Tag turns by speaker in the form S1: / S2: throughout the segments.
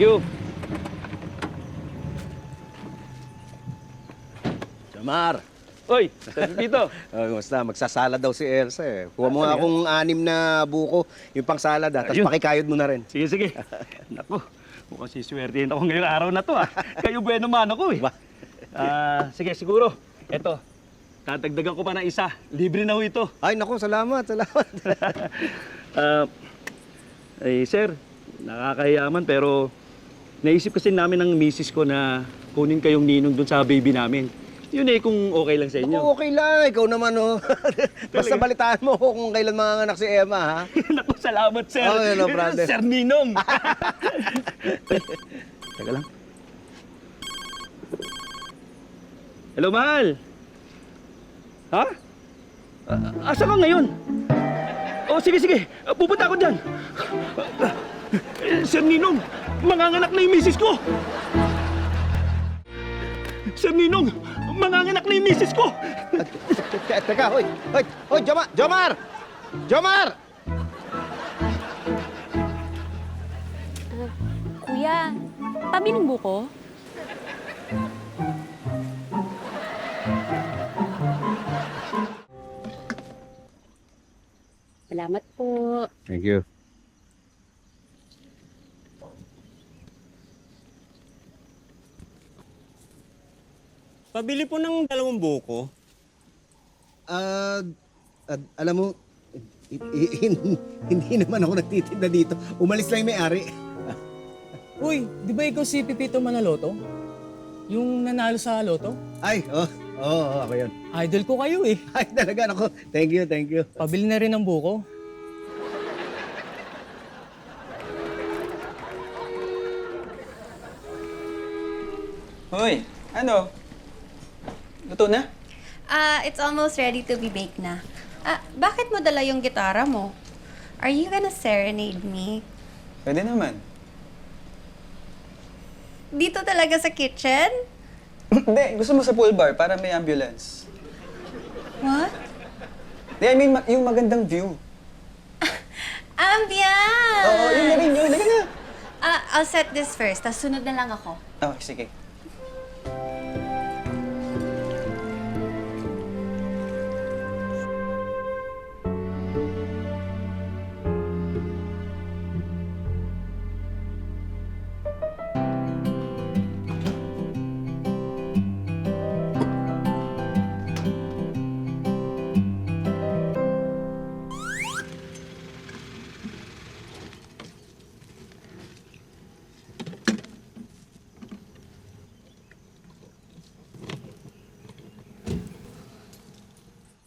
S1: you.
S2: Jamar!
S1: Oy, San Pepito.
S2: Kumusta? Magsasala daw si Elsa eh. Kuha mo nga akong 6 na buko, yung pang salad tapos
S1: Ayun.
S2: pakikayod mo na rin.
S1: Sige, sige. Naku, mukhang siswertihin ako ngayong araw na to, ah. Kayo bueno man ako, eh.
S2: Ba?
S1: Sige, siguro. Eto, tatagdagan ko pa ng isa. Libre na ho ito.
S2: Ay, naku, salamat, salamat.
S1: Sir, nakakahiyaman pero naisip kasi namin ng misis ko na kunin kayong ninong dun sa baby namin. Yun eh, kung okay lang sa inyo.
S2: Naku, okay lang. Ikaw naman, oh. Basta balitaan mo ako kung kailan manganganak si Emma, ha?
S1: Naku, salamat, sir.
S2: Okay, no problem.
S1: Sir Ninong. Teka lang. Hello, mahal. Ha? Asa ka ngayon? Oh, sige, sige. Pupunta ako dyan. Sir Ninong, manganganak na yung misis ko. Sir Ninong, manganganak na yung misis ko.
S2: Teka, hoy. Hoy, Jomar! Jomar! Jomar!
S3: Kuya, pabiling buko? Salamat po.
S2: Thank you.
S4: Pabili po ng 2 buko.
S2: Alam mo, hindi naman ako nagtitinda dito. Umalis lang yung may-ari.
S4: Uy, di ba ikaw si Pipito Manaloto? Yung nanalo sa loto?
S2: Ay, ako yun.
S4: Idol ko kayo eh.
S2: Ay, talaga, ako. Thank you, thank you.
S4: Pabili na rin ng buko.
S5: Hoy, ano? Luto na?
S6: It's almost ready to be baked na. Bakit mo dala yung gitara mo? Are you gonna serenade me?
S5: Pwede naman.
S6: Dito talaga sa kitchen?
S5: Hindi, gusto mo sa pool bar para may ambulance.
S6: What?
S5: Hindi, I mean, yung magandang view.
S6: Ambiance!
S5: Oo, yun na rin yun. Liga na.
S6: I'll set this first, tas sunod na lang ako.
S5: Oh, sige.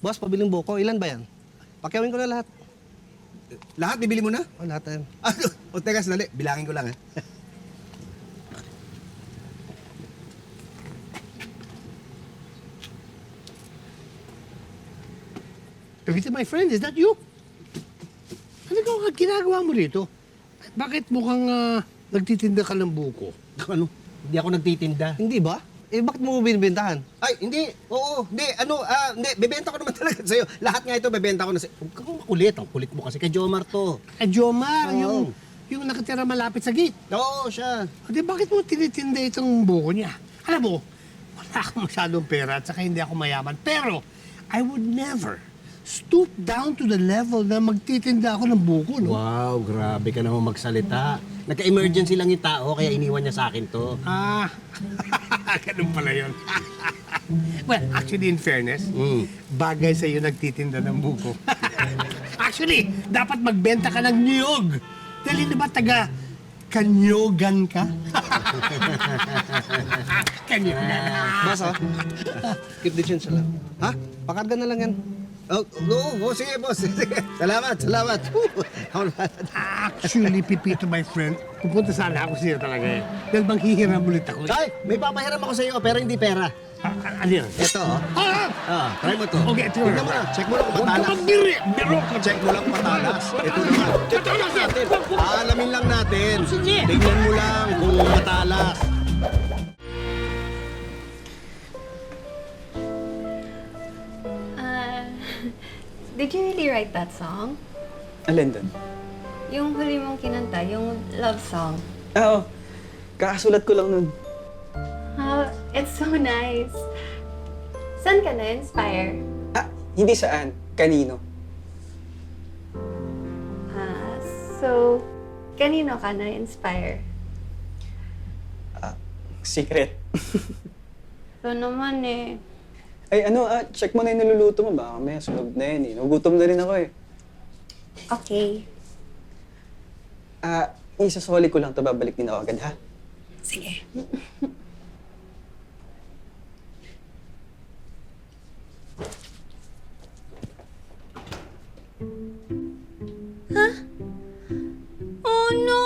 S7: Boss, pabiling buko. Ilan ba yan? Pakyawin ko na lahat.
S2: Lahat, bibili mo na?
S7: Oh, lahat na yan.
S2: Teka, sandali. Bilangin ko lang, eh.
S7: Pepito, my friend, is that you? Ano ginagawa mo rito? Bakit mukhang nagtitinda ka ng buko?
S2: Ano? Hindi ako nagtitinda.
S7: Hindi ba? Eh, bakit mo binibentahan?
S2: Ay, hindi. Oo, hindi. Hindi. Bebenta ko naman talaga sa'yo. Lahat nga ito, bebenta ko na sa'yo. Huwag kang makulit. Ang kulit mo kasi kay Jomar to.
S7: Jomar,
S2: Oo.
S7: yung nakatira malapit sa gate.
S2: Oo, siya.
S7: O, di bakit mo tinitinda itong buko niya? Alam mo, wala akong masyadong pera at saka hindi ako mayaman. Pero, I would never stoop down to the level na magtitinda ako ng buko, no?
S2: Wow, grabe ka naman magsalita. Nagka-emergency lang yung tao, kaya iniwan niya sa akin to.
S7: Ganun pala yun. Well, actually, in fairness, bagay sa iyo nagtitinda ng buko. Actually, dapat magbenta ka ng niyog. Dahil hindi ba taga kanyogan ka? Kanyogan.
S2: Boss, ha?
S7: Keep the change lang.
S2: Ha?
S7: Pakarga na lang yan.
S2: Oo, sige, boss. Sige. Salamat, salamat.
S7: Actually, Pipito, my friend, pupunta sana ako sa'yo talaga eh. Dahil manghihiram ulit ako.
S2: Ay, may papahiram ako sa'yo, pero hindi pera.
S7: Ano yan?
S2: Ito, oh. Try mo to.
S7: Okay, ito.
S2: Tignan mo na. Check mo lang kung
S7: Huwag ka
S2: matalas.
S7: magbiri! Biro ka!
S2: Check mo lang kung matalas. Ito naman. Tignan natin. Aalamin lang natin.
S7: Sige.
S2: Tignan mo lang kung matalas.
S6: Did you really write that song?
S5: Alin doon?
S6: Yung huli mong kinanta, yung love song.
S5: Oo. Kakasulat ko lang nun.
S6: It's so nice. Saan ka na-inspire?
S5: Hindi saan. Kanino.
S6: So, kanino ka na-inspire?
S5: Secret.
S6: Ito naman eh.
S5: Ay, check mo na yung niluluto mo. Baka may sunog na yan eh. Nagutom na rin ako eh.
S6: Okay.
S5: Isasoli ko lang to, babalik din ako agad, ha?
S6: Sige. Oh no!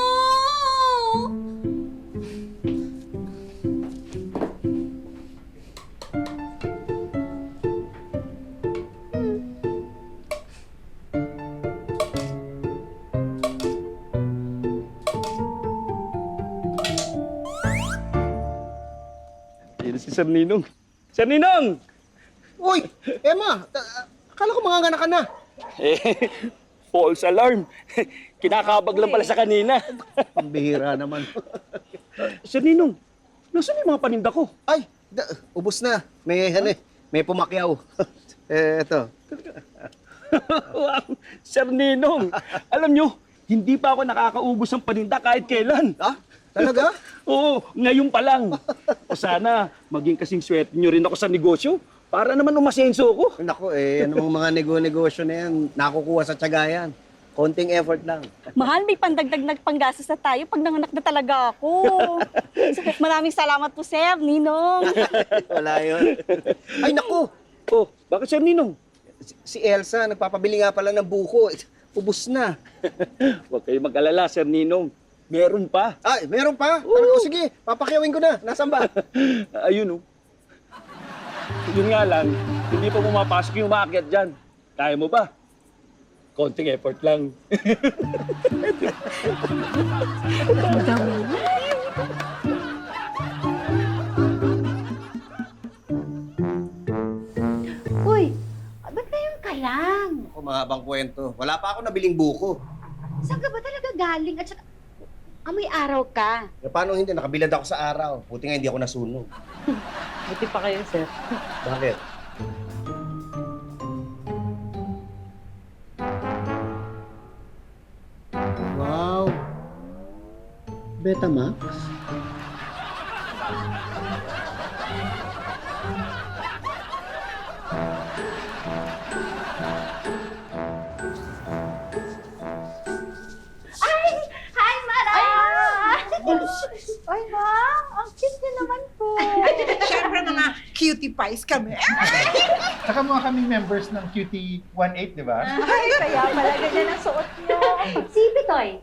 S1: Yan si Sir Ninong. Sir Ninong!
S2: Uy, Emma, akala ko manganganak ka na.
S1: False alarm. Kinakabag lang pala sa kanina.
S2: Pambihira naman.
S1: Sir Ninong, nasaan yung mga paninda ko?
S2: Ay, ubos na. May pumakyaw. Eto.
S1: Wow, Sir Ninong, alam nyo, hindi pa ako nakakaubos ng paninda kahit kailan.
S2: Talaga?
S1: Oo, ngayon pa lang. O sana, maging kasing swerte nyo rin ako sa negosyo para naman umasenso ko.
S2: Nako, anong mga nego-negosyo na yan, nakukuha sa tiyaga yan. Konting effort lang.
S3: Mahal, may pandagdag na panggastos na tayo pag nanganak na talaga ako. Maraming salamat po, Sir, Ninong.
S2: Wala yun. Ay, naku!
S1: Oh, bakit Sir Ninong?
S2: Si Elsa, nagpapabili nga pala ng buko. Ubus na.
S1: Huwag kayo mag-alala, Sir Ninong. Meron pa.
S2: Ay, meron pa? Talaga, sige, papakyawin ko na. Nasaan ba?
S1: Ayun oh. Yun nga lang, hindi pa pumapasok yung umakyat dyan. Kaya mo ba? Konting effort lang.
S8: Uy, ba't ngayon ka lang?
S2: Ako, mahabang kwento. Wala pa ako nabiling buko.
S8: Saan ka ba talaga galing? At saka, amoy araw ka.
S2: Paano hindi? Nakabilad ako sa araw. Buti nga hindi ako nasunog.
S3: Buti pa kayo, Sir.
S2: Bakit? Wow! Betamax?
S8: Hi, Mara! Ay, ma'am! Ang cute niyo naman po.
S9: Siyempre mga cutie pies kami.
S10: Saka mga kaming members ng QT18, di ba?
S8: Ay, kaya pala ganyan ang suot niyo. Si Pitoy.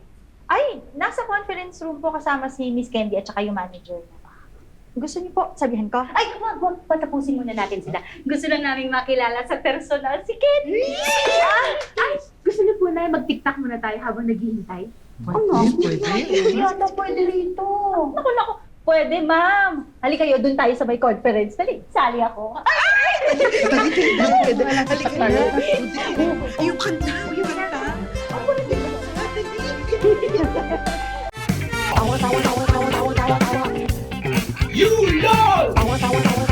S8: Ay, nasa conference room po kasama si Miss Candy at saka yung manager niya. Gusto niyo po, sabihin ko? Ay, wag, patapusin muna natin sila. Gusto lang namin makilala sa personal si Candy! Ay, gusto niyo po na mag-tiktak muna tayo habang naghihintay? Ano? Pwede? Yata pwede rito. Naku. Pwede, ma'am. Halika kayo, dun tayo sa may conference. Dali, sali ako.
S9: Yung kanta, yung kanta.
S8: Tawa, tawa, tawa, tawa, tawa, tawa, tawa.
S7: You know!
S8: Tawa, tawa, tawa,